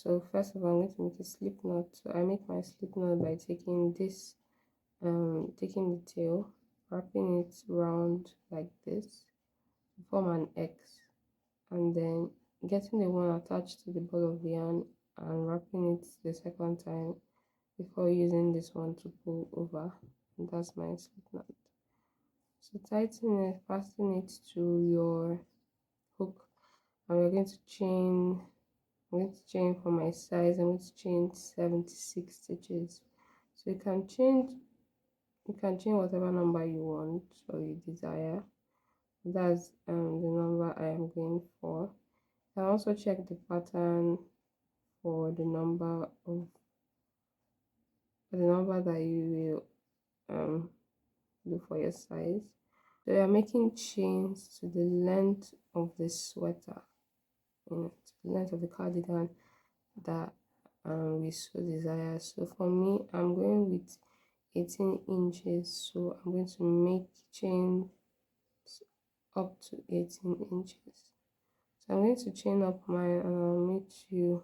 So first of all, I'm going to make a slip knot. So I make my slip knot by taking this, taking the tail, wrapping it round like this to form an X, and then getting the one attached to the ball of yarn and wrapping it the second time before using this one to pull over. And that's my slip knot. So tighten it, fasten it to your hook, and we're going to chain. I'm going to chain for my size. I'm going to chain 76 stitches. So you can chain whatever number you want or you desire. That's the number I am going for. And also check the pattern for the number that you will do for your size. So you're making chains to the length of the sweater, to the length of the cardigan that we so desire. So for me, I'm going with 18 inches, so I'm going to make chains up to 18 inches. So I'm going to chain up mine and I'll meet you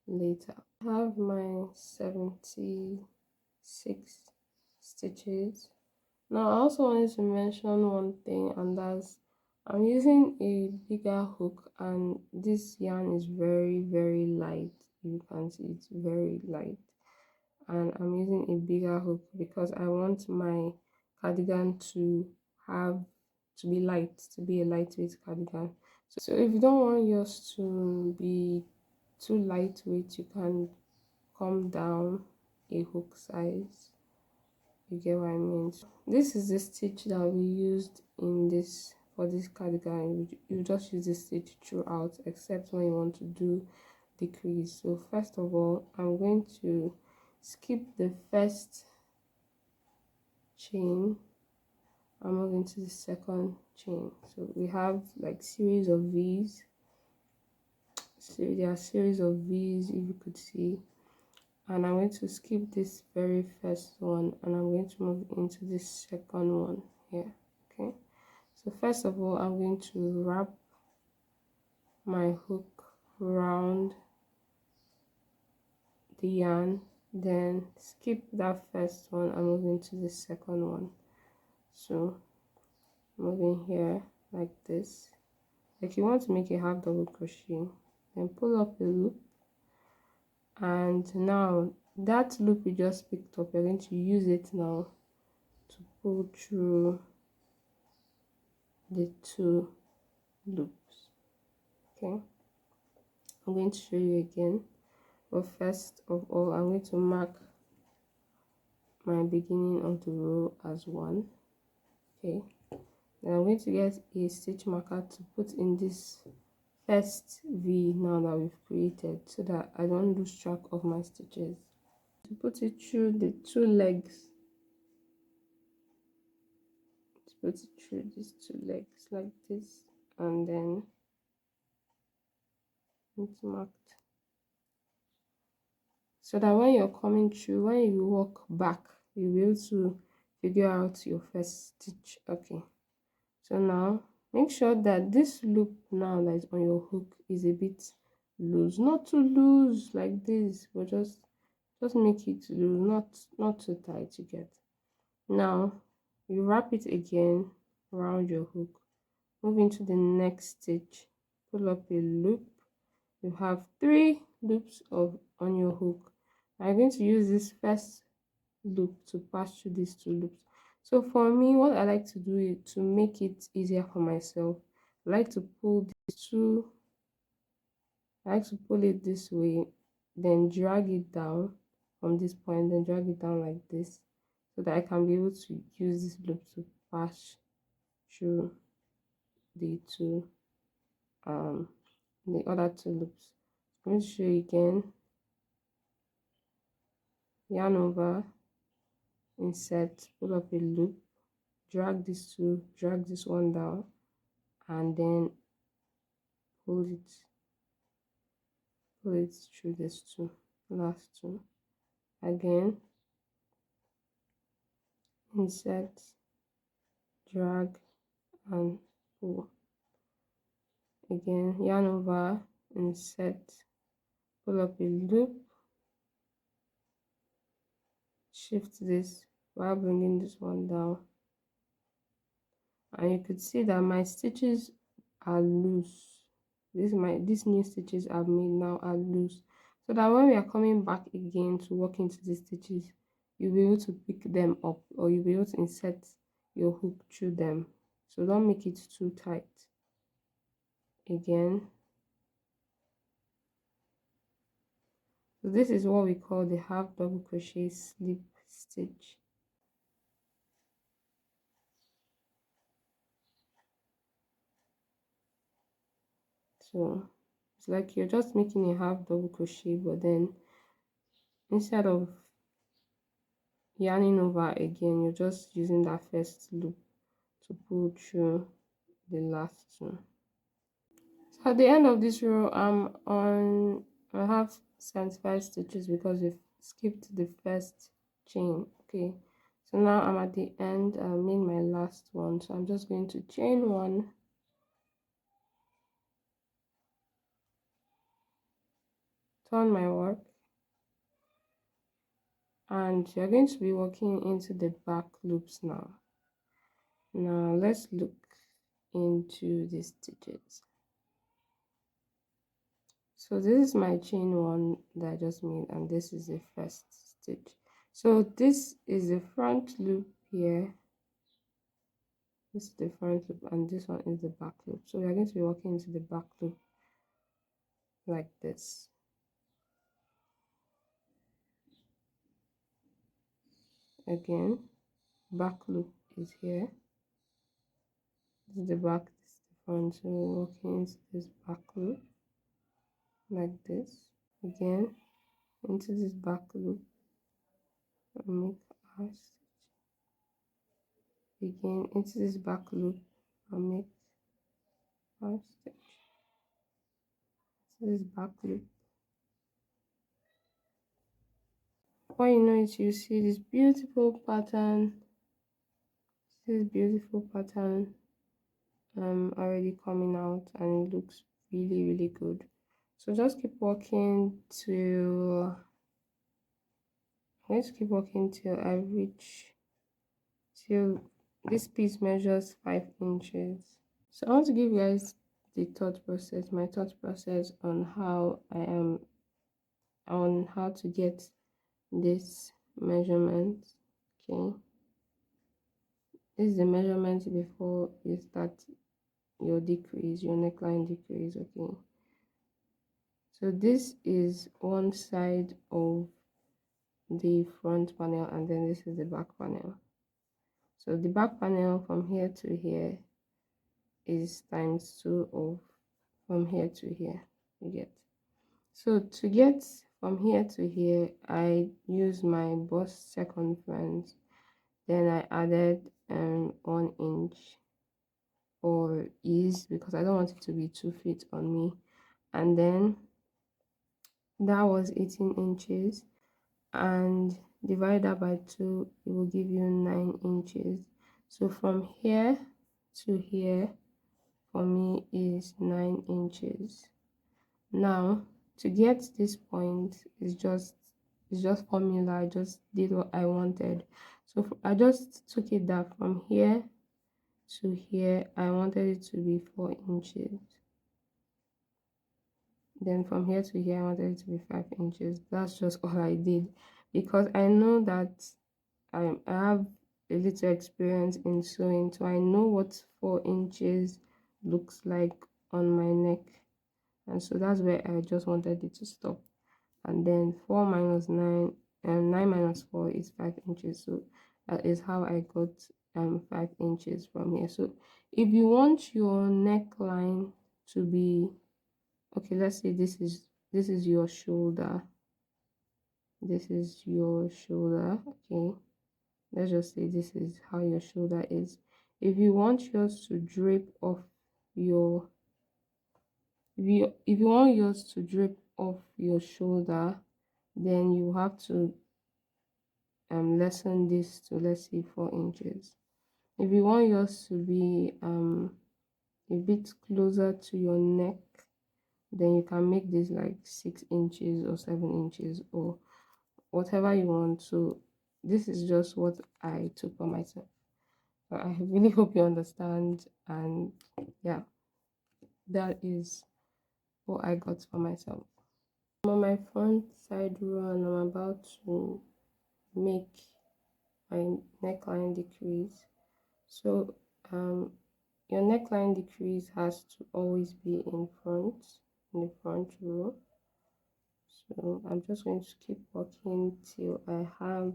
later. I have my 76 stitches. Now I also wanted to mention one thing, and that's I'm using a bigger hook, and this yarn is very light. You can see it's very light, and I'm using a bigger hook because I want my cardigan to be light, to be a lightweight cardigan. So if you don't want yours to be too lightweight, you can come down a hook size. You get what I mean? So this is the stitch that we used in this for this cardigan. You just use this stitch throughout, except when you want to do decrease. So first of all, I'm going to skip the first chain. I'm moving to the second chain. So we have like series of V's. So there are series of V's, if you could see. And I'm going to skip this very first one and I'm going to move into this second one here. Okay, so first of all, I'm going to wrap my hook around the yarn, then skip that first one and move into the second one. So moving here like this. Like you want to make a half double crochet, then pull up a loop, and now that loop you just picked up, you're going to use it now to pull through the two loops. Okay, I'm going to show you again, but first of all I'm going to mark my beginning of the row as 1. Okay, then I'm going to get a stitch marker to put in this first V now that we've created, so that I don't lose track of my stitches. To put it through the two legs, put it through these two legs like this, and then it's marked, so that when you're coming through, when you walk back, you'll be able to figure out your first stitch. Okay, so now make sure that this loop now that is on your hook is a bit loose, not too loose like this, but just make it loose, not too tight. You get. Now you wrap it again around your hook, move into the next stitch, pull up a loop. You have 3 loops on your hook. I'm going to use this first loop to pass through these 2 loops. So for me, what I like to do is to make it easier for myself, I like to pull it this way, then drag it down from this point, then drag it down like this, so that I can be able to use this loop to pass through the other 2 loops. I'm going to show you again. Yarn over, insert, pull up a loop, drag this one down, and then pull it through these last two. Again, insert, drag, and pull. Again, yarn over, insert, pull up a loop, shift this while bringing this one down, and you could see that my stitches are loose. These new stitches I've made now are loose, so that when we are coming back again to work into the stitches, you'll be able to pick them up, or you'll be able to insert your hook through them. So don't make it too tight. Again, so this is what we call the half double crochet slip stitch. So it's like you're just making a half double crochet, but then instead of yarning over again, you're just using that first loop to pull through the last two. So at the end of this row, I have 75 stitches because we've skipped the first chain. Okay, so now I'm at the end. I made my last one, so I'm just going to chain one, turn my work, and you're going to be working into the back loops now. Now let's look into the stitches. So this is my chain one that I just made, and this is the first stitch. So this is the front loop here, this is the front loop, and this one is the back loop. So we are going to be working into the back loop like this. Again, back loop is here, this is the back, this is the front. So we're working into this back loop like this. Again, into this back loop and make our stitch. Again, into this back loop and make our stitch. So this back loop. What you know is you see this beautiful pattern, already coming out, and it looks really good. So just keep working till let's keep working till I reach till this piece measures 5 inches. So I want to give you guys the my thought process on how I am on how to get this measurement. Okay, this is the measurement before you start your decrease, your neckline decrease. Okay, so this is one side of the front panel, and then this is the back panel. So the back panel from here to here is ×2 of from here to here, you get. So to get from here to here, I use my bust circumference, then I added 1 inch for ease because I don't want it to be 2 feet on me, and then that was 18 inches, and divide that by 2, it will give you 9 inches. So from here to here for me is 9 inches. Now to get this point is just formula. I just did what I wanted. So I just took it that from here to here I wanted it to be 4 inches, then from here to here I wanted it to be 5 inches. That's just all I did, because I know that I have a little experience in sewing, so I know what 4 inches looks like on my neck, and so that's where I just wanted it to stop. And then 4 minus 9 and 9 minus 4 is 5 inches. So that is how I got 5 inches from here. So if you want your neckline to be okay, let's say this is your shoulder, this is your shoulder. Okay, let's just say this is how your shoulder is. If you want yours to drape off your if you want yours to drape off your shoulder, then you have to lessen this to, let's say, 4 inches. If you want yours to be a bit closer to your neck, then you can make this like 6 inches or 7 inches or whatever you want. So this is just what I took for myself. But I really hope you understand, and yeah, that is what I got for myself. I'm on my front side row and I'm about to make my neckline decrease. So your neckline decrease has to always be in the front row. So I'm just going to keep working till I have,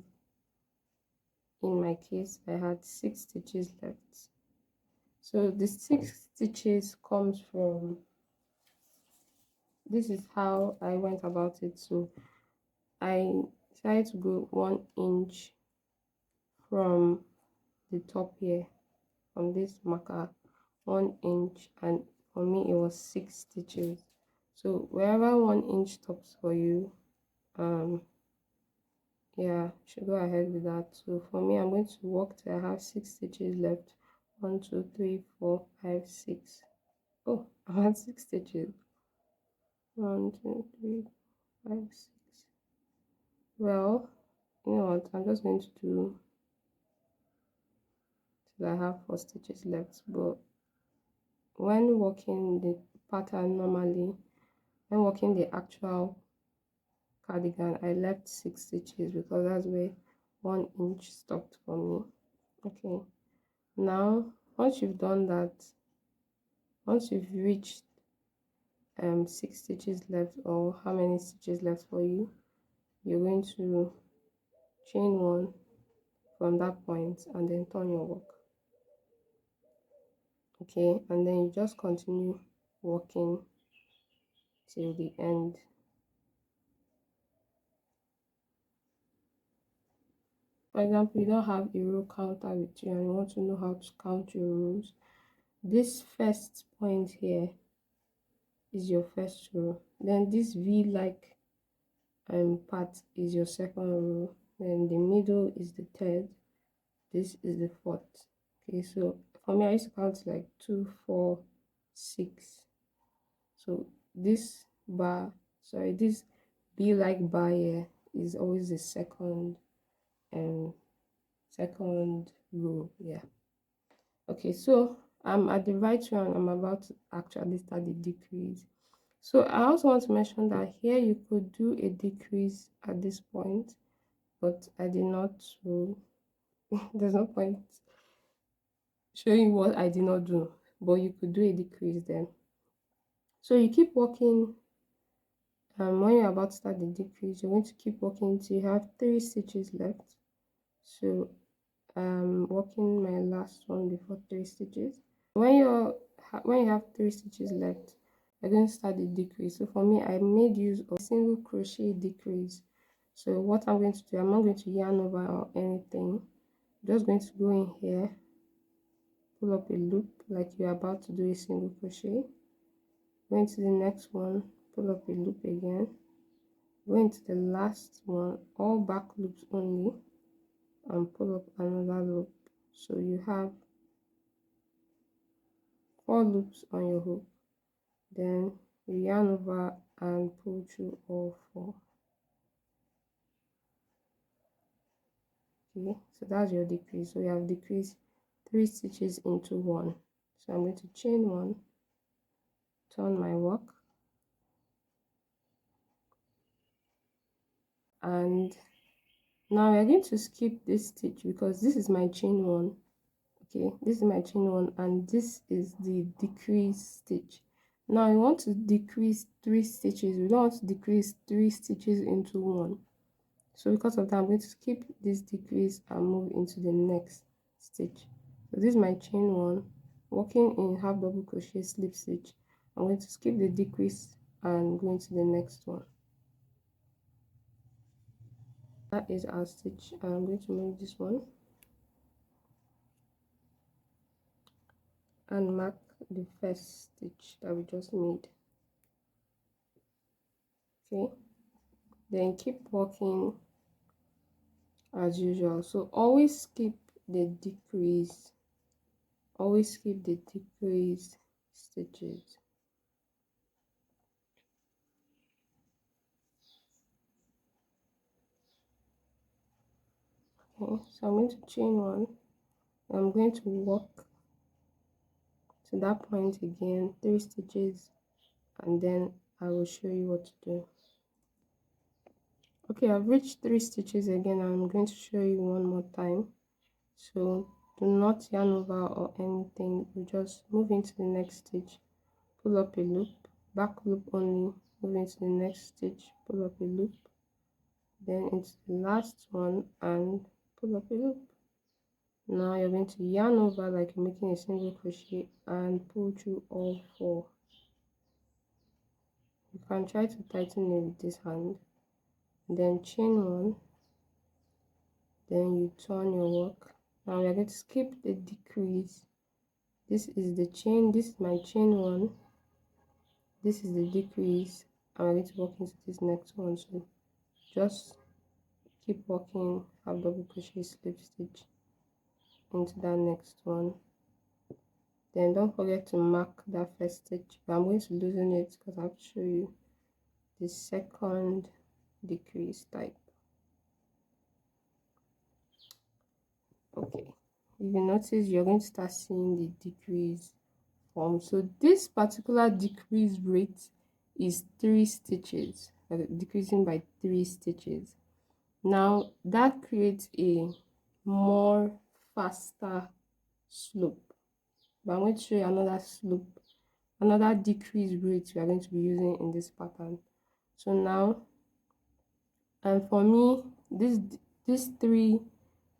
in my case, I had 6 stitches left. So the 6 stitches comes from, this is how I went about it. So I decided to go 1 inch from the top here, from this marker, 1 inch, and for me it was 6 stitches. So wherever 1 inch stops for you, yeah, should go ahead with that. So for me, I'm going to work till I have 6 stitches left. 1 2 3 4 5 6. Oh, I had 6 stitches. 1 2 3 5 6. Well, you know what, I'm just going to do till I have 4 stitches left. But when working the pattern normally, when working the actual cardigan, I left 6 stitches because that's where 1 inch stopped for me. Okay, now once you've done that, once you've reached 6 stitches left, or how many stitches left for you, you're going to chain 1 from that point and then turn your work. Okay, and then you just continue working till the end. For example, you don't have a row counter with you and you want to know how to count your rows. This first point here is your first row, then this V-like part is your second row, then the middle is the third, this is the fourth. Okay, so for me, I used to count like 2 4 6. So this bar, sorry, this V-like bar here is always the second second row. Yeah. Okay, so I'm at the right row and I'm about to actually start the decrease. So I also want to mention that here you could do a decrease at this point, but I did not, so there's no point showing what I did not do, but you could do a decrease then. So you keep working, when you're about to start the decrease, you're going to keep working until you have 3 stitches left. So working my last one before 3 stitches. When you have 3 stitches left, you're going to start the decrease. So for me, I made use of single crochet decrease. So what I'm going to do, I'm not going to yarn over or anything. I'm just going to go in here, pull up a loop like you're about to do a single crochet, go into the next one, pull up a loop again, go into the last one, all back loops only, and pull up another loop. So you have 4 loops on your hook, then you yarn over and pull through all 4. Okay, so that's your decrease. So you have decreased 3 stitches into 1. So I'm going to chain 1, turn my work, and now we're going to skip this stitch because this is my chain 1. Okay, this is my chain 1 and this is the decrease stitch. Now you want to decrease 3 stitches. We don't want to decrease 3 stitches into 1. So because of that, I'm going to skip this decrease and move into the next stitch. So this is my chain 1, working in half double crochet slip stitch. I'm going to skip the decrease and go into the next one. That is our stitch. I'm going to move this one and mark the first stitch that we just made. Okay, then keep working as usual. So always skip the decrease, always skip the decrease stitches. Okay, so I'm going to chain one. I'm going to walk to that point again, 3 stitches, and then I will show you what to do. Okay, I've reached 3 stitches again. I'm going to show you one more time. So do not yarn over or anything. You just move into the next stitch, pull up a loop, back loop only, move into the next stitch, pull up a loop, then into the last one and pull up a loop. Now you're going to yarn over like you're making a single crochet and pull through all 4. You can try to tighten it with this hand, then chain one, then you turn your work. Now we are going to skip the decrease. This is the chain, this is my chain one, this is the decrease, and we're going to work into this next one. So just keep working, have double crochet, slip stitch into that next one. Then don't forget to mark that first stitch, but I'm going to loosen it because I have to show you the second decrease type. Okay, if you notice, you're going to start seeing the decrease form. So this particular decrease rate is 3 stitches, decreasing by 3 stitches. Now that creates a more faster slope, but I'm going to show you another slope, another decrease rate we are going to be using in this pattern. So now, and for me, this 3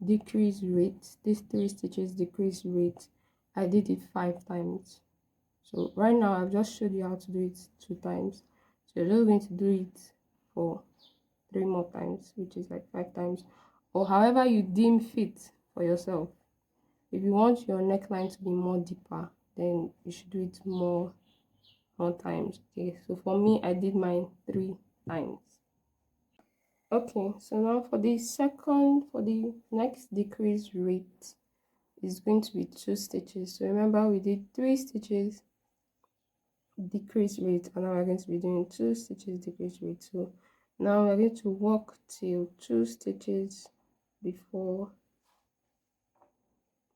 decrease rate, these 3 stitches decrease rate, I did it 5 times. So right now I've just showed you how to do it 2 times, so you're just going to do it for 3 more times, which is like 5 times, or however you deem fit for yourself. If you want your neckline to be more deeper, then you should do it more times. Okay, so for me, I did mine 3 times. Okay, so now for the next decrease rate is going to be 2 stitches. So remember, we did 3 stitches decrease rate, and now we're going to be doing 2 stitches decrease rate. So now we're going to work till 2 stitches before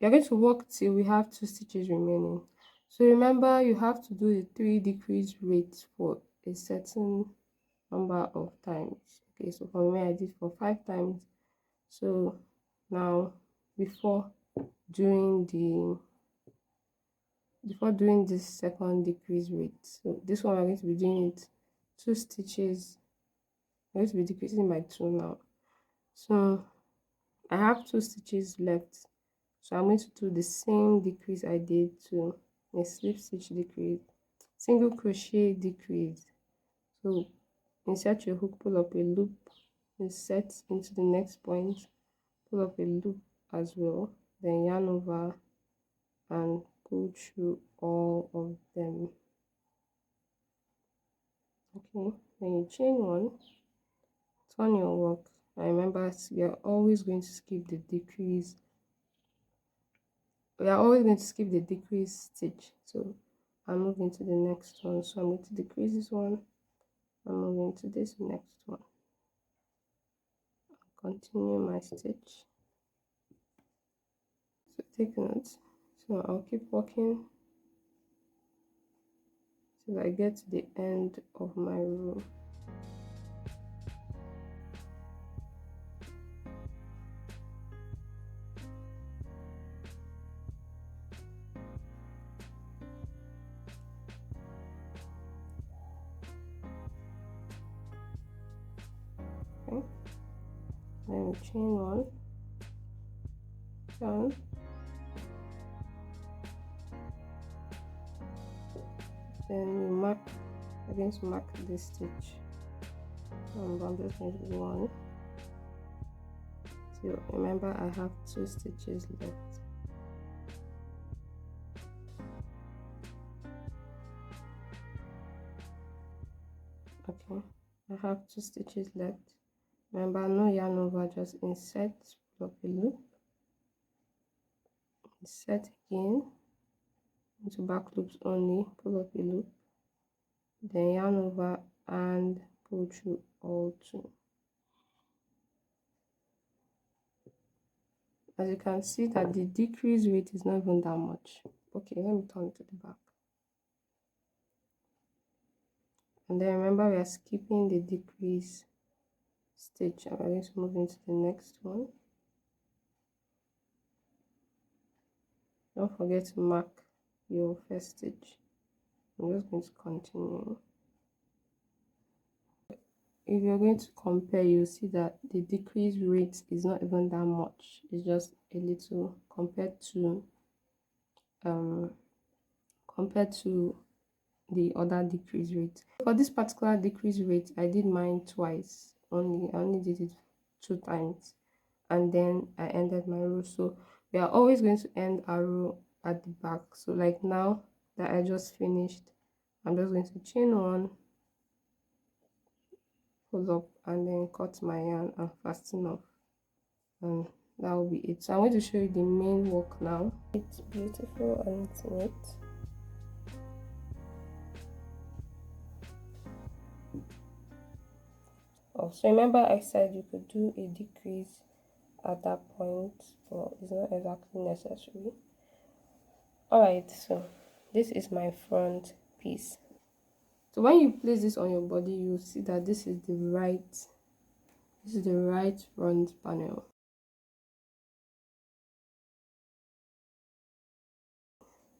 you're going to work till we have 2 stitches remaining. So remember, you have to do the 3 decrease rates for a certain number of times. Okay, so for me I did for 5 times. So now before doing this second decrease rate, so this one we're going to be doing it 2 stitches. I'm going to be decreasing by 2 now. So I have 2 stitches left, so I'm going to do the same decrease I did to a slip stitch decrease, single crochet decrease. So insert your hook, pull up a loop, insert into the next point, pull up a loop as well, then yarn over and go through all of them. Okay, then you chain one, turn your work, and remember we are always going to skip the decrease. We are always going to skip the decrease stitch. So I'm moving to the next one. So I'm going to decrease this one. I'm moving to this next one. Continue my stitch. So take note. So I'll keep working till I get to the end of my row. Okay, then we chain one, turn, then we mark, I'm going to mark this stitch. I'm just going to do 1. So remember, I have 2 stitches left. Okay, I have 2 stitches left. Remember, no yarn over, just insert, pull up a loop, insert again into back loops only, pull up a loop, then yarn over and pull through all 2. as you can see that the decrease rate is not even that much. Okay, let me turn to the back. And then remember, we are skipping the decrease stitch, and we're going to move into the next one. Don't forget to mark your first stitch. I'm just going to continue. If you're going to compare, you'll see that the decrease rate is not even that much. It's just a little compared to the other decrease rate. For this particular decrease rate, I did mine twice only. I only did it 2 times, and then I ended my row. So we are always going to end our row at the back. So like now that I just finished, I'm just going to chain one, pull up, and then cut my yarn and fasten off, and that will be it. So I'm going to show you the main work now. It's beautiful and it's neat. Oh, so remember I said you could do a decrease at that point, but it's not exactly necessary. Alright, so this is my front piece. So when you place this on your body, you'll see that this is the right front panel.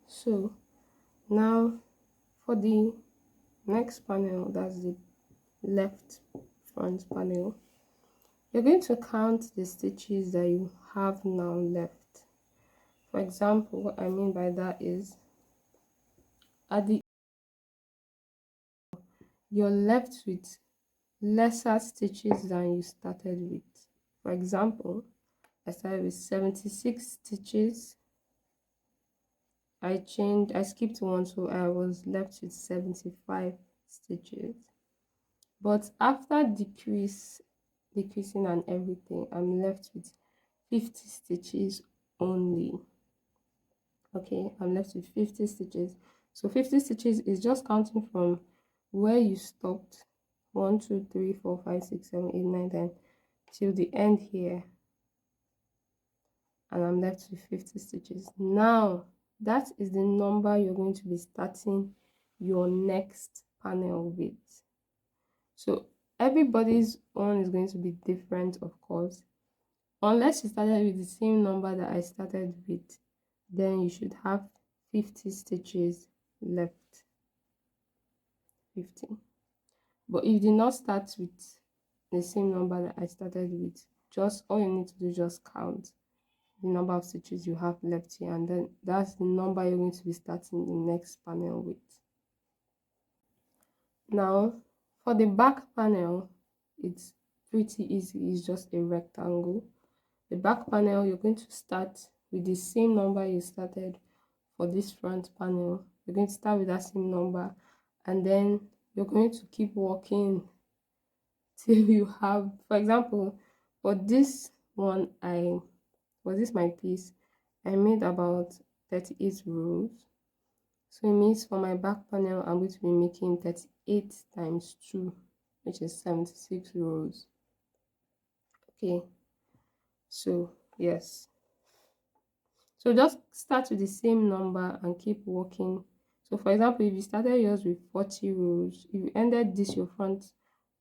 So now for the next panel, that's the left front panel, you're going to count the stitches that you have now left. For example, what I mean by that is at the you're left with lesser stitches than you started with. For example, I started with 76 stitches. I skipped one, so I was left with 75 stitches. But after decreasing and everything, I'm left with 50 stitches only. Okay, I'm left with 50 stitches. So 50 stitches is just counting from where you stopped, 1 2 3 4 5 6 7 8 9 10 till the end here, and I'm left with 50 stitches. Now that is the number you're going to be starting your next panel with. So everybody's one is going to be different, of course. Unless you started with the same number that I started with, then you should have 50 stitches left. 50. But if you did not start with the same number that I started with, just all you need to do is just count the number of stitches you have left here, and then that's the number you're going to be starting the next panel with. Now for the back panel, it's pretty easy. It's just a rectangle. The back panel, you're going to start with the same number you started for this front panel. You're going to start with that same number, and then you're going to keep working till you have, for example, for this one, my piece, I made about 38 rows. So it means for my back panel, I'm going to be making 38 times 2, which is 76 rows. Okay, so yes. So just start with the same number and keep working. So for example, if you started yours with 40 rows, if you ended this your front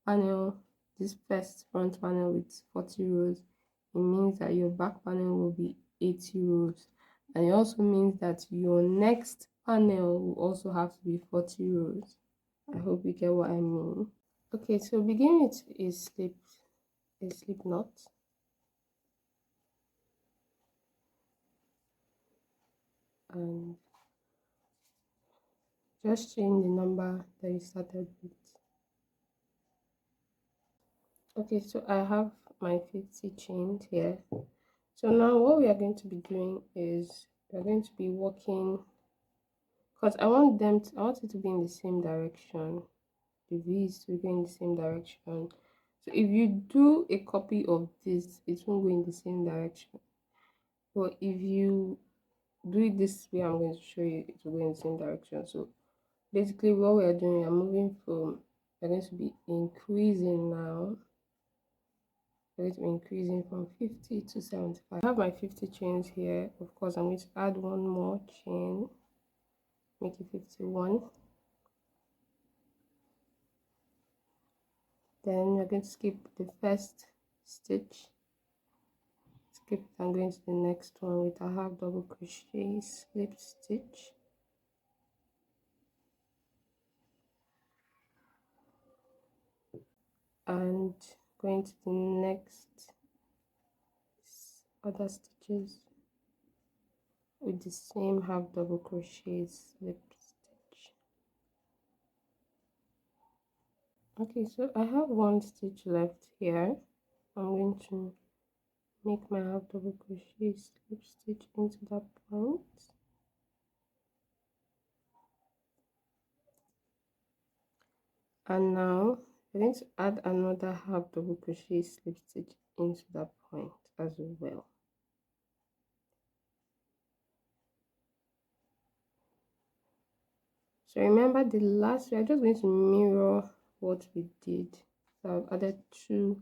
panel, this first front panel with 40 rows, it means that your back panel will be 80 rows. And it also means that your next panel will also have to be 40 rows. I hope you get what I mean. Okay, so begin with a slip knot. And just change the number that you started with. Okay, so I have my 50 chained here. So now what we are going to be doing is we're going to be working, because I want it to be in the same direction. The V's to go in the same direction. So if you do a copy of this, it won't go in the same direction. But if you do it this way, I'm going to show you, it will go in the same direction. So basically what we are doing, we're going to be increasing now. going to be increasing from 50 to 75. I have my 50 chains here. Of course, I'm going to add one more chain, make it 51. Then we're going to skip the first stitch, skip it and go into the next one with a half double crochet slip stitch, and going to the next other stitches with the same half double crochet slip stitch. Okay, so I have one stitch left here. I'm going to make my half double crochet slip stitch into that point, and now I'm going to add another half double crochet slip stitch into that point as well. So remember, the last, we are just going to mirror what we did. So I've added 2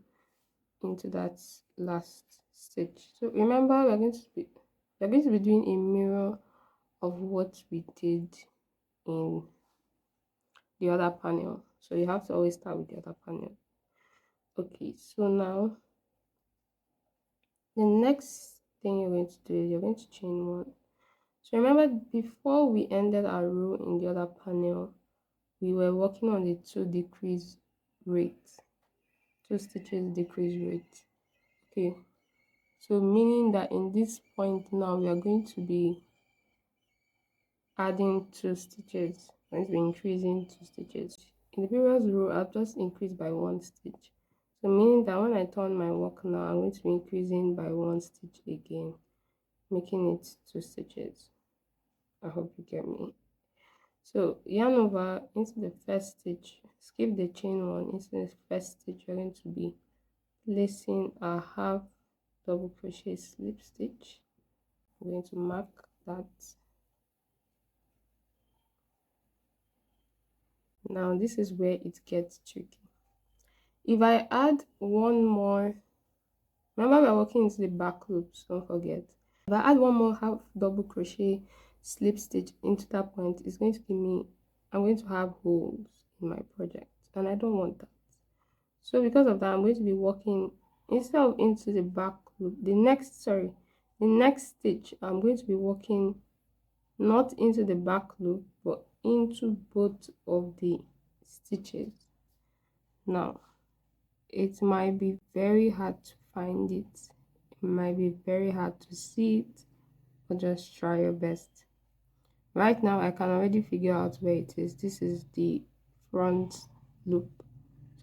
into that last stitch. So remember, we're going to be doing a mirror of what we did in the other panel. So you have to always start with the other panel. Okay, so now the next thing you're going to do is you're going to chain 1. So remember, before we ended our row in the other panel, we were working on the 2 decrease rate, 2 stitches decrease rate. Okay, so meaning that in this point now we are going to be adding 2 stitches. I'm going to be increasing 2 stitches. In the previous row, I've just increased by 1 stitch. So meaning that when I turn my work now, I'm going to be increasing by 1 stitch again, making it 2 stitches. I hope you get me. So yarn over into the first stitch, skip the chain 1 into the first stitch. You're going to be placing a half double crochet slip stitch. I'm going to mark that. Now this is where it gets tricky. If I add one more, remember we're working into the back loops, don't forget. If I add one more half double crochet slip stitch into that point, it's going to give me, I'm going to have holes in my project, and I don't want that. So because of that, I'm going to be working, instead of into the back loop, the next stitch, I'm going to be working not into the back loop but into both of the stitches. Now it might be very hard to find it, it might be very hard to see it, but just try your best. Right now I can already figure out where it is. This is the front loop,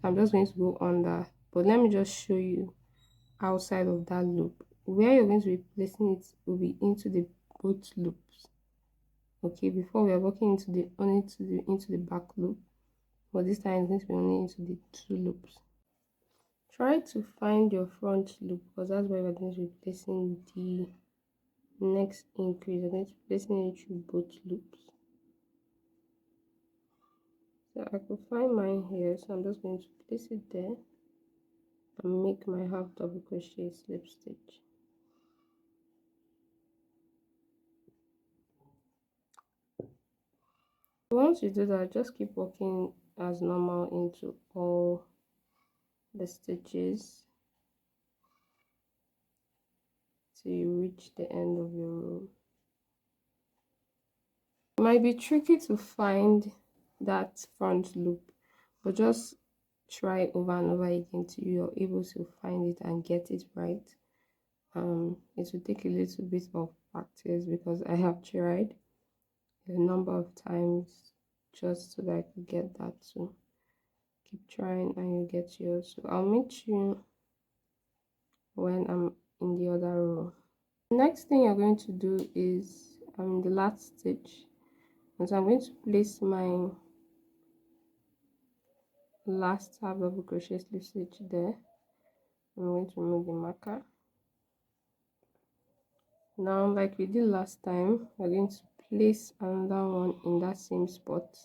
so I'm just going to go under, but let me just show you outside of that loop. Where you're going to be placing it will be into the both loops. Okay, before we are working into the into the back loop, but this time it's going to be only into the 2 loops. Try to find your front loop, because that's where we're going to be placing the next increase. We're going to be placing it through both loops. So I could find mine here, so I'm just going to place it there and make my half double crochet slip stitch. Once you do that, just keep working as normal into all the stitches till you reach the end of your row. It might be tricky to find that front loop, but just try over and over again till you're able to find it and get it right. It will take a little bit of practice, because I have tried a number of times just so that I could get that too. Keep trying and you get yours. So I'll meet you when I'm in the other row. The next thing you're going to do is the last stitch, and so I'm going to place my last half double crochet slip stitch there. I'm going to remove the marker. Now, like we did last time, we're going to place another one in that same spot.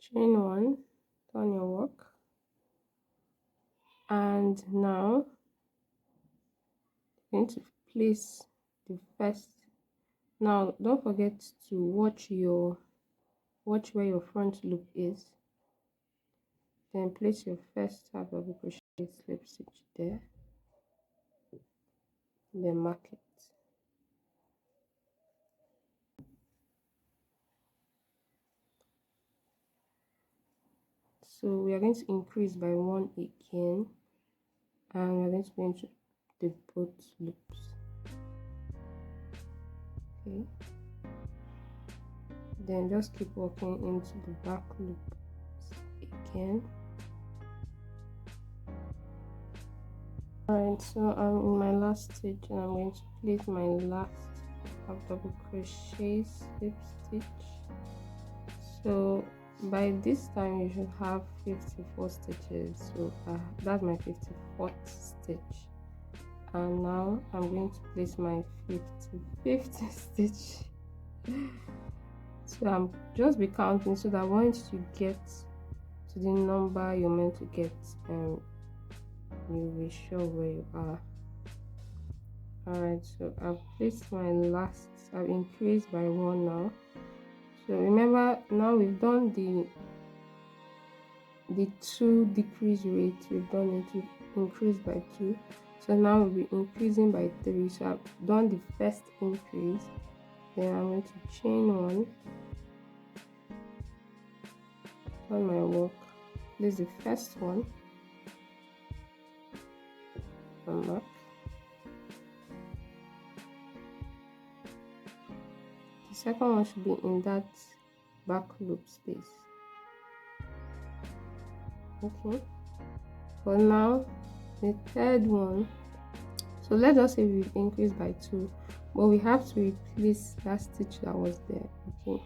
Chain 1, done your work. And now you're going to place the first. Now don't forget to watch where your front loop is. Then place your first half double crochet slip stitch there. Then mark it. So we are going to increase by 1 again, and we are going to go into the both loops. Okay. Then just keep working into the back loop again. Alright, so I'm in my last stitch and I'm going to place my last half double crochet slip stitch. So by this time you should have 54 stitches, so that's my 54th stitch. And now I'm going to place my 55th stitch. So I'm just be counting so that once you get to the number you're meant to get, you'll be sure where you are. Alright, so I've placed my last, I've increased by 1 now. So remember, now we've done the 2 decrease rate, we've done it, we've increased by 2. So now we'll be increasing by 3. So I've done the first increase, then I'm going to chain 1, on my work, place the first one, and mark. The second one should be in that back loop space. Okay, for now the third one, so let us say we've increased by 2, but we have to replace that stitch that was there. Okay,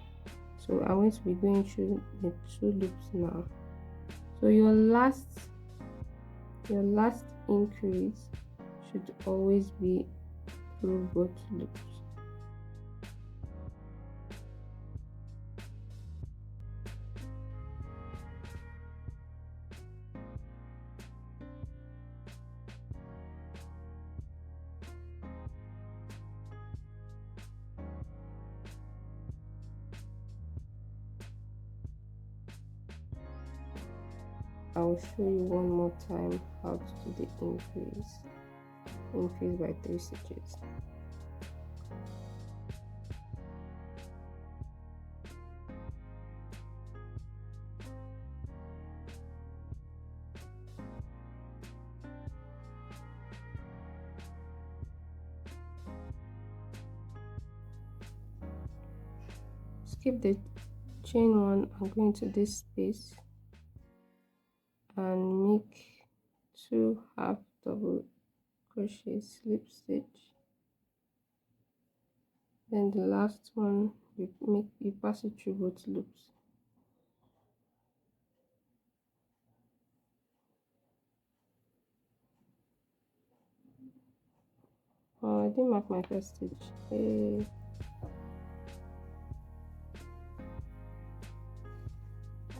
so I'm going to be going through the 2 loops now. So your last increase should always be through both loops. I will show you one more time how to do the increase by 3 stitches. Skip the chain 1 and go into this space and make 2 half double crochet slip stitch. Then the last one you pass it through both loops. Oh, I didn't mark my first stitch. Hey.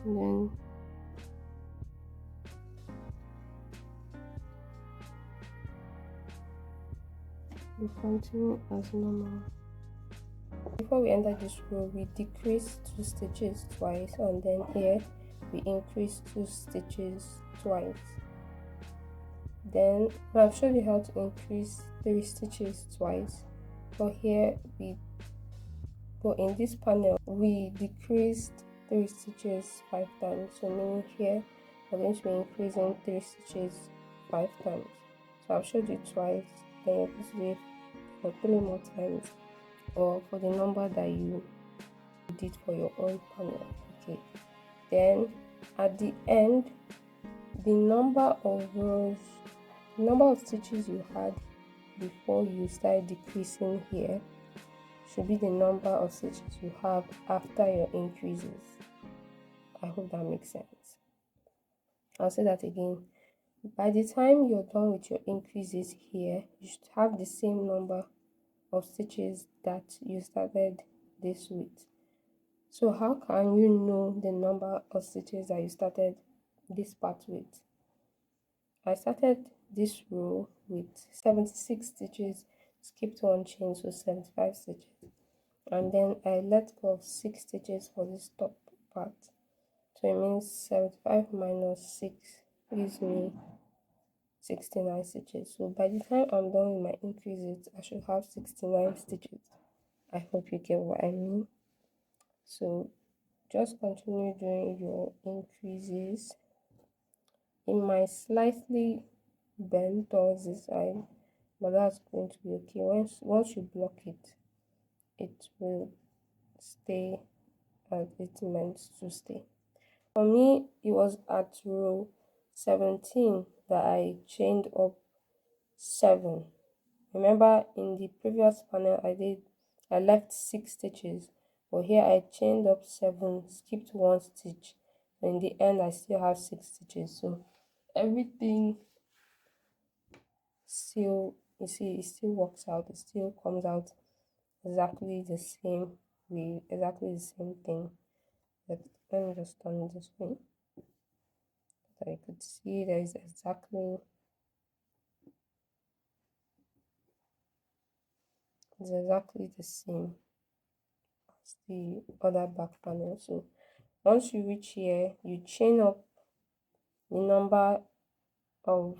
And then we continue as normal. Before we enter this row, we decrease 2 stitches twice, and then here we increase 2 stitches twice. Then I've shown you how to increase 3 stitches twice, but in this panel we decreased 3 stitches 5 times. So meaning here we're going to be increasing 3 stitches 5 times. So I've showed you twice, then you just do it for 3 more times, or for the number that you did for your own panel. Okay, then at the end, the number of stitches you had before you start decreasing here should be the number of stitches you have after your increases. I hope that makes sense. I'll say that again. By the time you're done with your increases here, you should have the same number of stitches that you started this with. So how can you know the number of stitches that you started this part with. I started this row with 76 stitches, skipped one chain, so 75 stitches, and then I let go of 6 stitches for this top part, so it means 75 minus 6 gives me 69 stitches. So by the time I'm done with my increases, I should have 69 stitches. I hope you get what I mean. So just continue doing your increases. It might slightly bend towards the side, but that's going to be okay. Once you block it, it will stay as it's meant to stay. For me, it was at row 17 that I chained up 7. Remember in the previous panel I left 6 stitches, but here I chained up 7, skipped 1 stitch, and in the end I still have 6 stitches. So everything still, you see, it still works out, it still comes out exactly the same way, exactly the same thing. But let me just turn it this way so you could see there is exactly the same as the other back panel. So once you reach here, you chain up the number of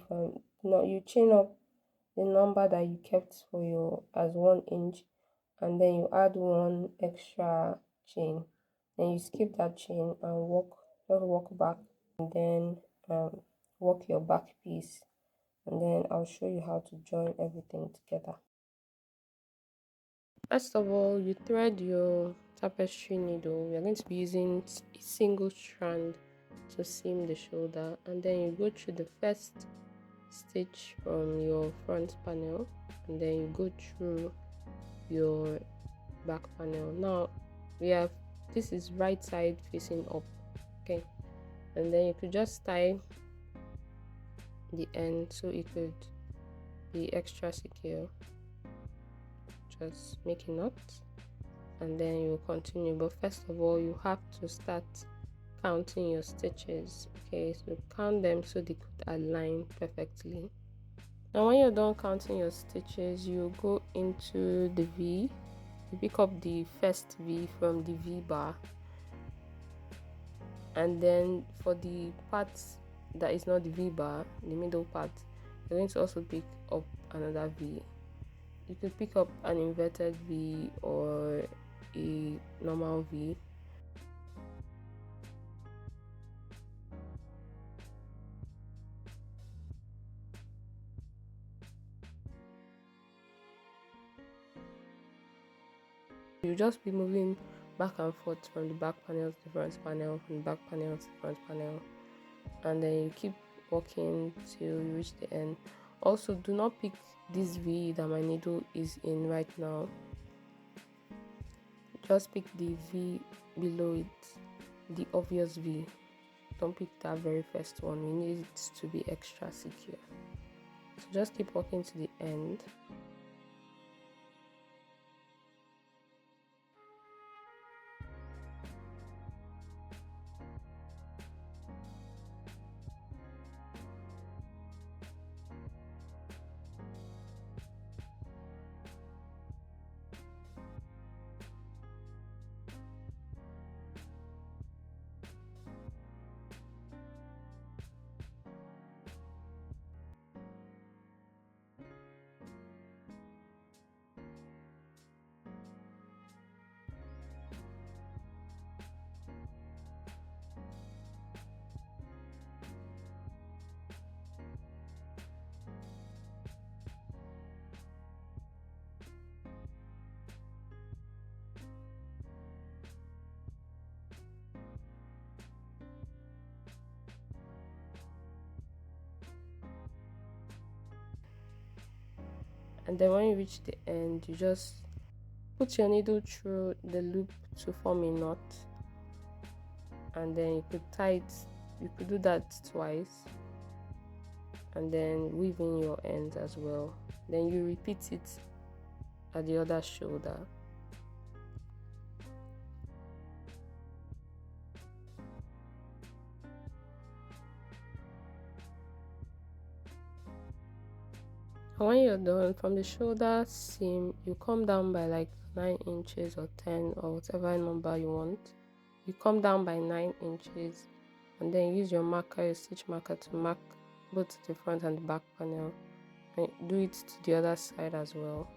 no, you chain up the number that you kept for your as 1 inch, and then you add 1 extra chain, then you skip that chain and walk back, and then work your back piece, and then I'll show you how to join everything together. First of all, you thread your tapestry needle. We are going to be using a single strand to seam the shoulder, and then you go through the first stitch from your front panel, and then you go through your back panel. Now we have, this is right side facing up, okay, and then you could just tie the end so it could be extra secure. Just make a knot and then you continue, but first of all you have to start counting your stitches. Okay, so count them so they could align perfectly. Now when you're done counting your stitches, you go into the V, you pick up the first V from the V bar, and then for the part that is not the V bar, the middle part, you're going to also pick up another V. You could pick up an inverted V or a normal V. You just be moving back and forth from the back panel to the front panel, from the back panel to the front panel, and then you keep walking till you reach the end. Also, do not pick this V that my needle is in right now. Just pick the V below it, the obvious V. Don't pick that very first one. We need it to be extra secure. So just keep walking to the end. And then when you reach the end, you just put your needle through the loop to form a knot, and then you could tie it. You could do that twice, and then weave in your ends as well. Then you repeat it at the other shoulder. And when you're done, from the shoulder seam, you come down by like 9 inches or 10 or whatever number you want. You come down by 9 inches and then use your marker, your stitch marker, to mark both the front and the back panel, and do it to the other side as well.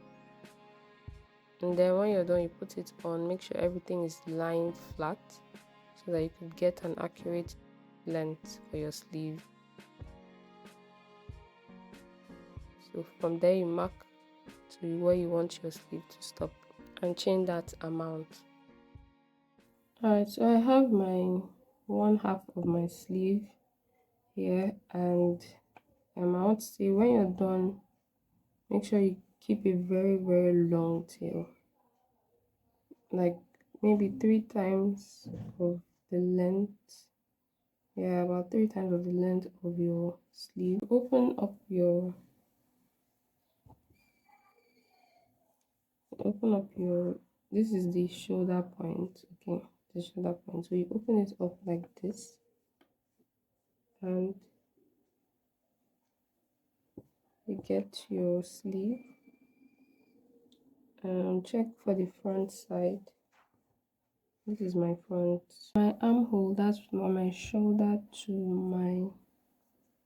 And then when you're done, you put it on, make sure everything is lying flat so that you could get an accurate length for your sleeve. So from there you mark to where you want your sleeve to stop and chain that amount. Alright, so I have my 1/2 of my sleeve here, and I want to say, when you're done, make sure you keep a very long tail, like maybe 3 times of the length. Yeah, about 3 times of the length of your sleeve. Open up your this is the shoulder point. Okay, the shoulder point. So you open it up like this, and you get your sleeve. Check for the front side. This is my front. My armhole, that's from my shoulder to my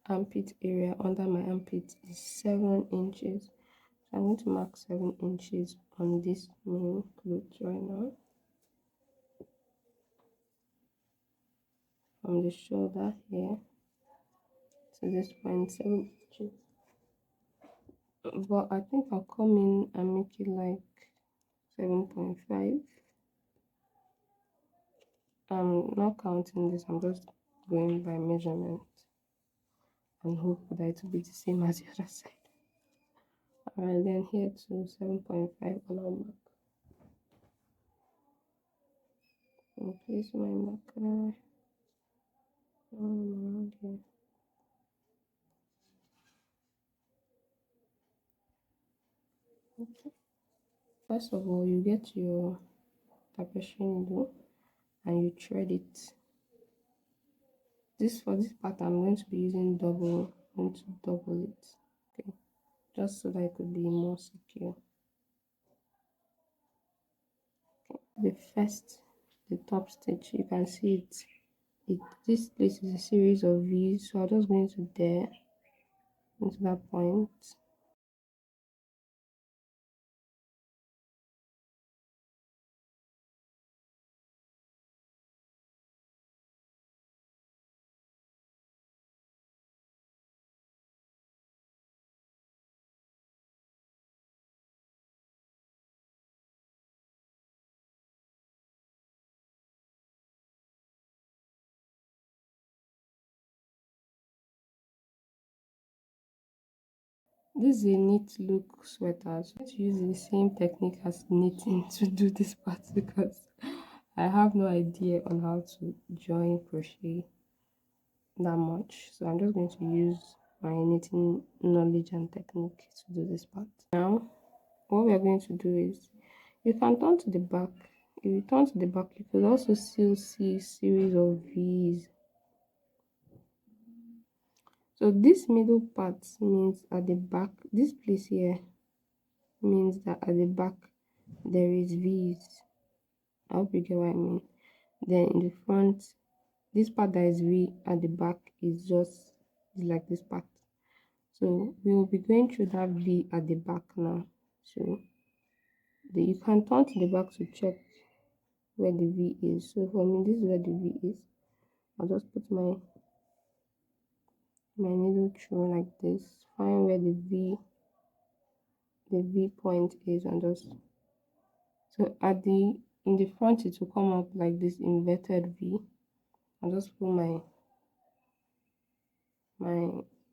armpit area, under my armpit, is 7 inches. So I'm going to mark 7 inches on this main cloth right now. From the shoulder here to this point, 7 inches. But I think I'll come in and make it like 7.5. I'm not counting this, I'm just going by measurement and hope that it will be the same as the other side. Alright, then here to 7.5 on our mark. I'll place my marker around here. Okay. First of all, you get your tapestry needle and you thread it. For this part, I'm going to be using double. I'm going to double it. Okay, just so that it could be more secure. Okay. The top stitch, you can see this place is a series of V's, so I'll just go into there, into that point. This is a knit look sweater, so I'm going to use the same technique as knitting to do this part because I have no idea on how to join crochet that much. So I'm just going to use my knitting knowledge and technique to do this part. Now, what we are going to do is, you can turn to the back. If you turn to the back, you could also still see a series of V's. So this middle part means at the back, this place here means that at the back there is V's. I hope you get what I mean. Then in the front, this part that is V at the back is like this part. So we will be going through that V at the back now. So you can turn to the back to check where the V is. So for me, this is where the V is. I'll just put my needle through like this, find where the V point is, and just, so in the front it will come up like this inverted V. I'll just put my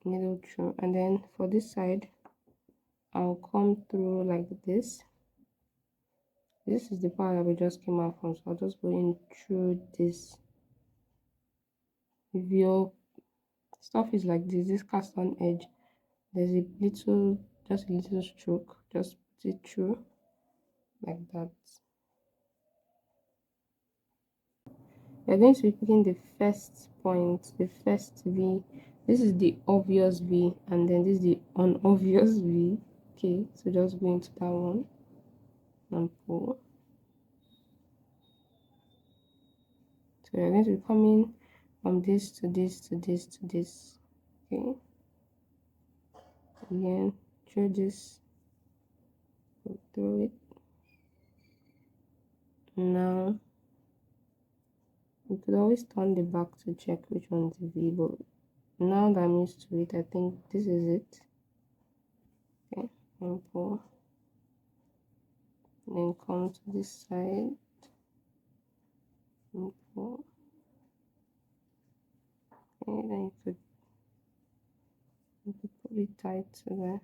needle through, and then for this side I'll come through like this. This is the part that we just came out from, so I'll just go in through this. If your stuff is like this cast on edge, there's just a little stroke, just put it through like that. We're going to be picking the first point, the first V This is the obvious V, and then this is the unobvious V. Okay, so just go into that one and pull. So we're going to be coming from this to this to this to this. Okay, again, through this, go through it. Now you could always turn the back to check which one is the V, but now that I'm used to it, I think this is it. Okay, and pull. Then come to this side and pull. Okay, then you could put it tight to there.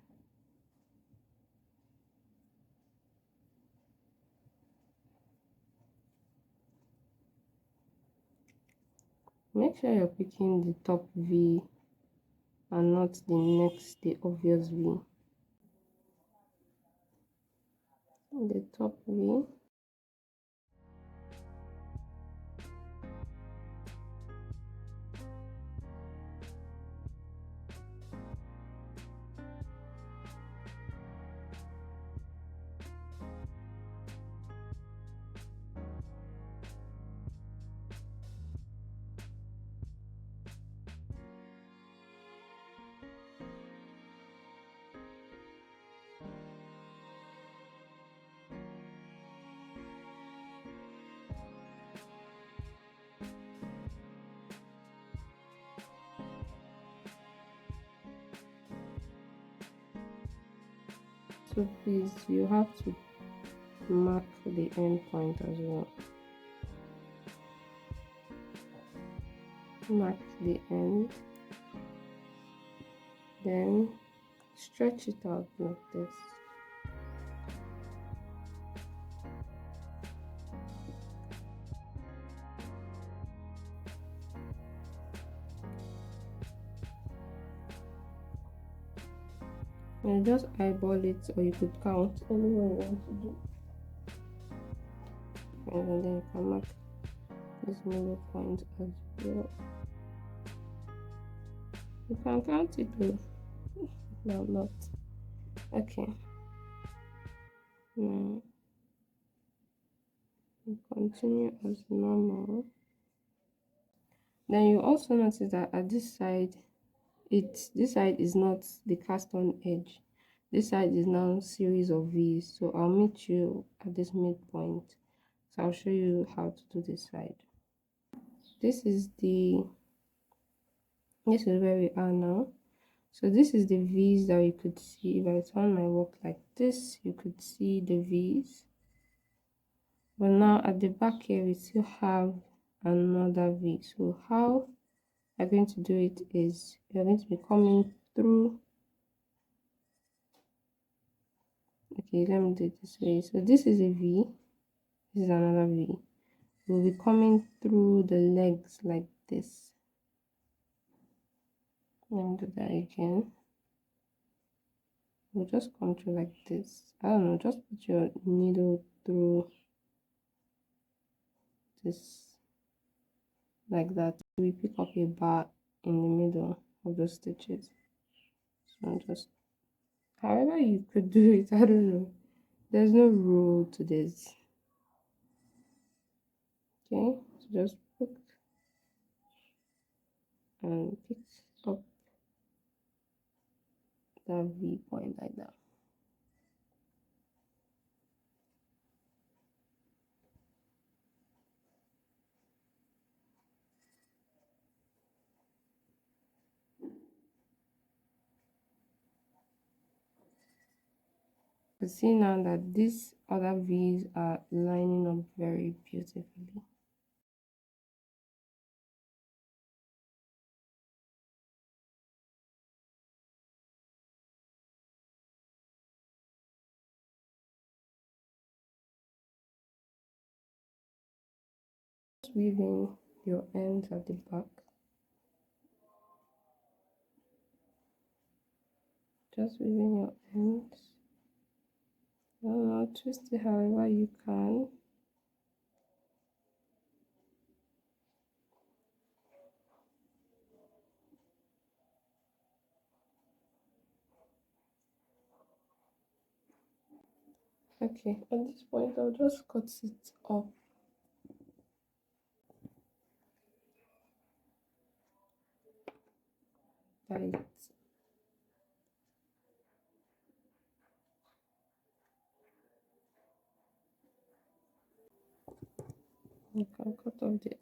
Make sure you're picking the top V and not the obvious V. The top V. So please, you have to mark the end point as well. Mark the end, then stretch it out like this. And just eyeball it, or you could count anywhere you want to do. And then you can mark this middle point as well. You can count it though. No, not. Okay. Now you continue as normal. Then you also notice that at this side, this side is not the cast on edge. This side is now series of V's. So I'll meet you at this midpoint. So I'll show you how to do this side. This is where we are now. So this is the V's that you could see. If I turn my work like this, you could see the V's. But now at the back here, we still have another V. So how we're going to do it is you're going to be coming through. Okay, let me do it this way. So this is a V. This is another V. We'll be coming through the legs like this. Let me do that again. We'll just come through like this. I don't know, just put your needle through this like that. We pick up a bar in the middle of those stitches. So just however you could do it, I don't know. There's no rule to this. Okay, so just put and pick up that V point like that. You see now that these other V's are lining up very beautifully. Just weaving your ends at the back. Just weaving your ends. Twist it however you can. Okay, at this point I'll just cut it off. Right. You can cut off the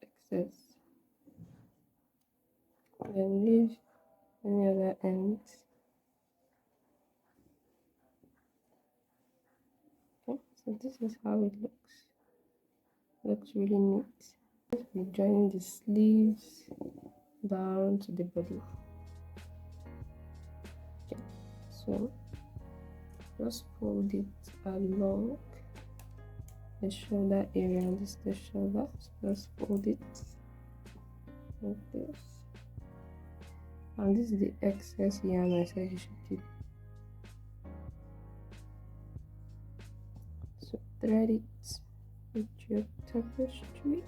excess. Then leave any other ends. Okay, so this is how it looks. Looks really neat. We join the sleeves down to the body. Okay, so just fold it along the shoulder area, and this is the shoulder. So just fold it like this. And this is the excess yarn I said you should keep. So thread it with your tapestry.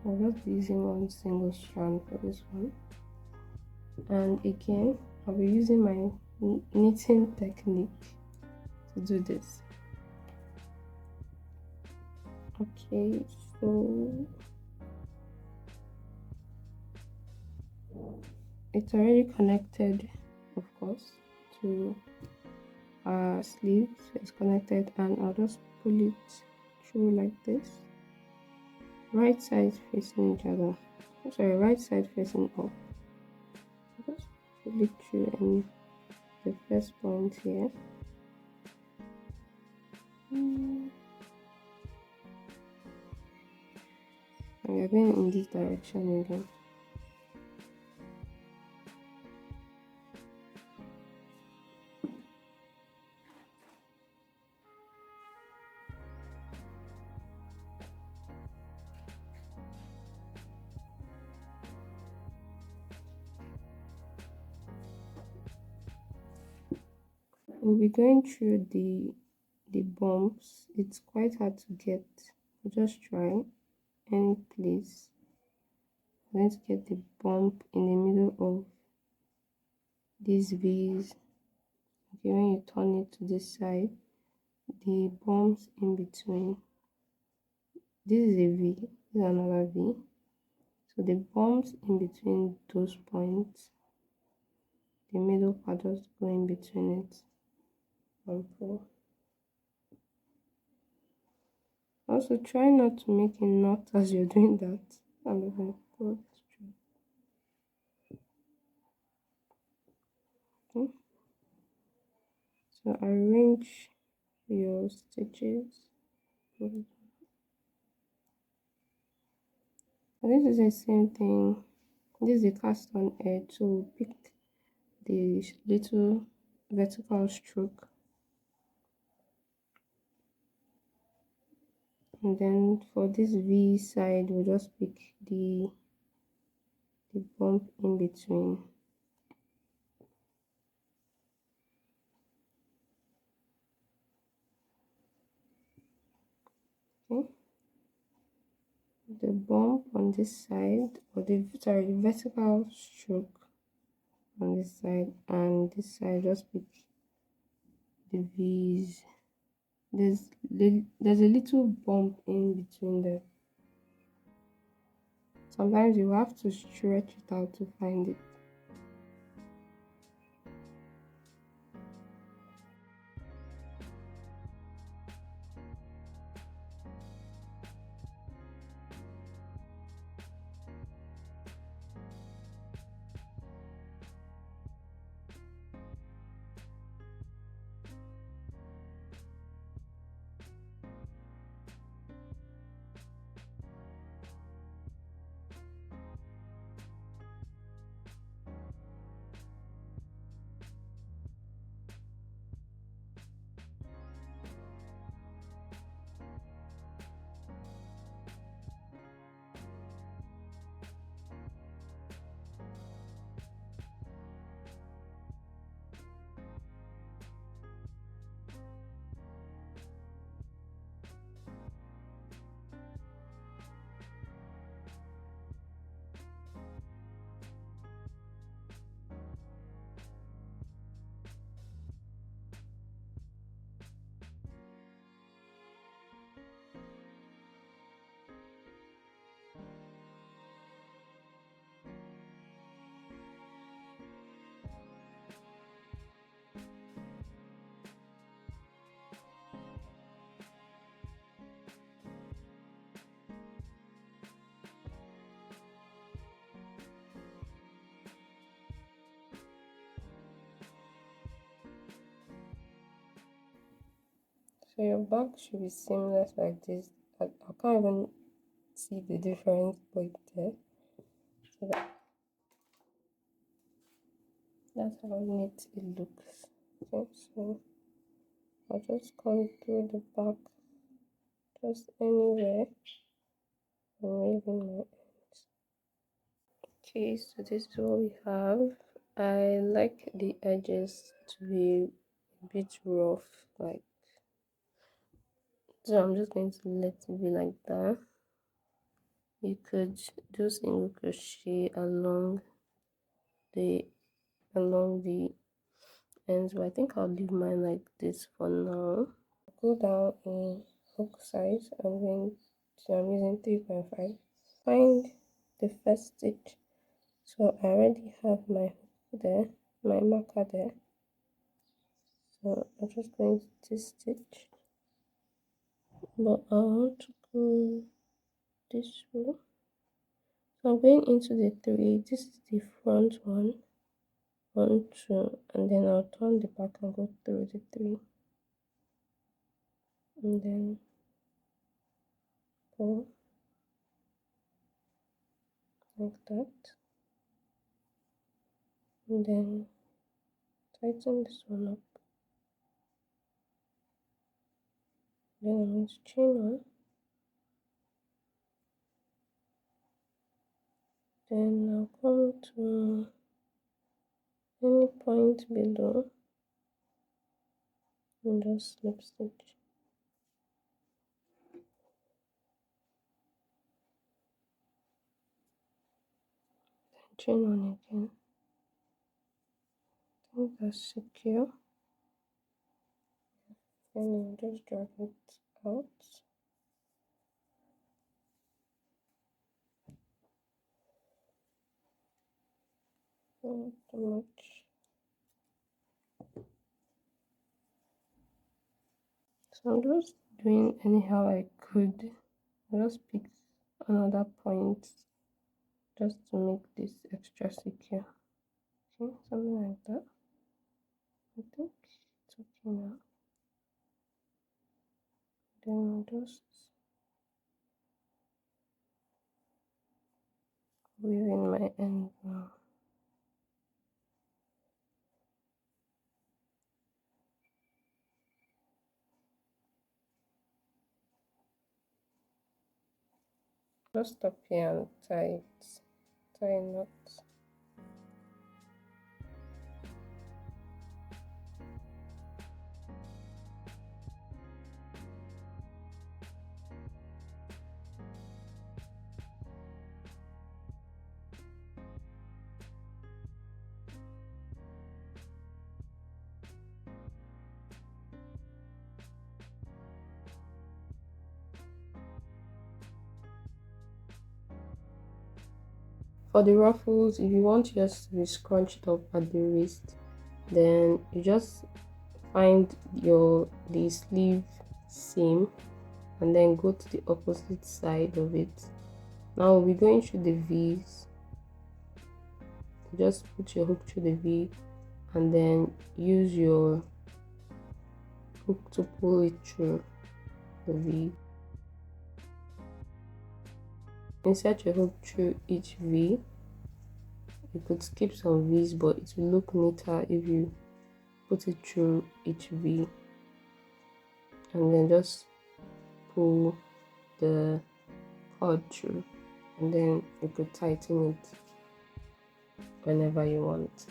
I'll just be using one single strand for this one. And again, I'll be using my knitting technique to do this. Okay, so it's already connected, of course, to our sleeves. It's connected, and I'll just pull it through like this. Right side facing each other. Sorry, right side facing up. Just pull it through in the first point here. And we're going in this direction again. We'll be going through the bumps. It's quite hard to get, but just try any place. I'm going to get the bump in the middle of these V's. Okay, when you turn it to this side, the bumps in between. This is a V, this is another V. So the bumps in between those points, the middle part, just go in between it and pull. Also, try not to make a knot as you're doing that. I'm going to pull it through. Okay. So arrange your stitches. And this is the same thing. This is a cast on edge, so pick the little vertical stroke, and then for this V side we'll just pick the bump in between. Okay, the bump on this side, or the vertical stroke on this side, and this side just pick the V's. There's a little bump in between them. Sometimes you have to stretch it out to find it. So your back should be seamless like this. I can't even see the difference, but it's there. So that's how neat it looks. Okay, so I'll just come through the back, just anywhere, and waving my ends. Okay, so this is what we have. I like the edges to be a bit rough, like, so I'm just going to let it be like that. You could do single crochet the along the ends, but I think I'll leave mine like this for now. Go down in hook size. I'm using 3.5. Find the first stitch. So I already have my hook there, my marker there. So I'm just going to this stitch, but I want to go this way. So I'm going into the 3. This is the front one, 1, 2, and then I'll turn the back and go through the 3, and then 4 like that, and then tighten this one up. Then I'm going to chain 1. Then I'll come to any point below and just slip stitch. Then chain 1 again. I think that's secure. Then I'll just drag it out. Not too much. So I'm just doing anyhow I could. I just picked another point just to make this extra secure. Okay, something like that. I think it's okay now. Then I'll just weave in my end now. Just stop here and tie a knot. For the ruffles, if you want yours to be scrunched up at the wrist, then you just find the sleeve seam and then go to the opposite side of it. Now we'll be going through the V's. Just put your hook through the V and then use your hook to pull it through the V. Insert your hook through each V. You could skip some V's, but it will look neater if you put it through each V, and then just pull the cord through, and then you could tighten it whenever you want.